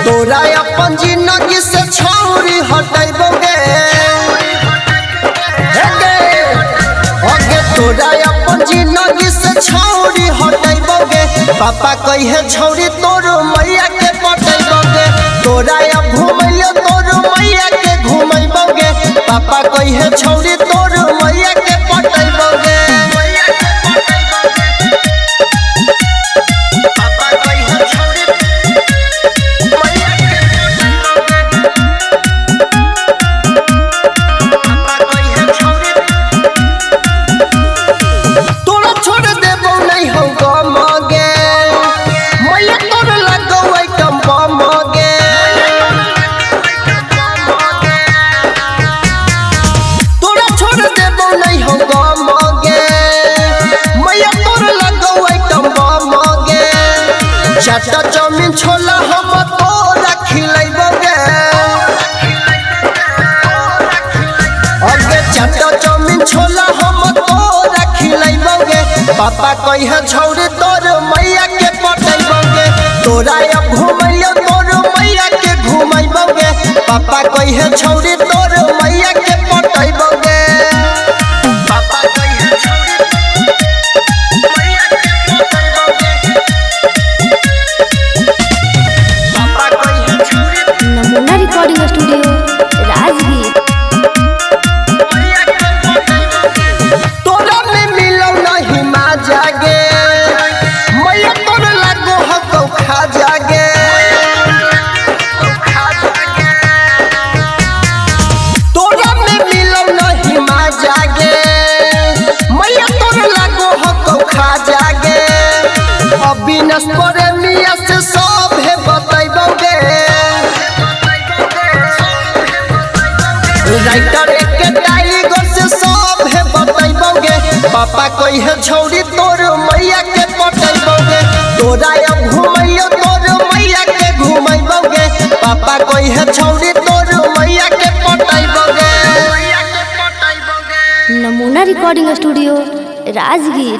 तोरा अपन जिंदगी से छौरी हटैबोगे तोरा अपन जिंदगी से छौरी हटैबोगे पापा कहे छौरी तोर मैया के पटैबोगे तोरा अब घुमैयो तोर मैया के घुमैबोगे पापा कहे छौरी तोर मैया के पटैबोगे चाटा चाउमीन छोला हम तोरा खिलैबोगे अगे चाटा चाउमीन छोला हम तोरा खिलैबोगे पापा कहे छौरी तोर मैया के पटैबोगे तोरा अब घुमैयो तोर मैया के घुमैबोगे पापा कहे छौरी तोर मैया के पटैबोगे पापा कहे छौरी रिकॉर्डिंग स्टूडियो राजगीर। तोरा में मिलो नहीं माँ जागे मैया तोर लागो हो खा जागे तोरा में मिलो नहीं माँ जागे मैया तोर लागो हो खा जागे अविनाश पर मिया से सब है बतैबोगे राइटर के टाइगर से सब है बतैबोगे पापा कहे छौरी तोर मैया के पटैबोगे तोरा अब घुमैयो तोर मैया के घुमैबोगे पापा कहे छौरी तोर मैया के पटैबोगे नमूना रिकॉर्डिंग स्टूडियो राजगीर।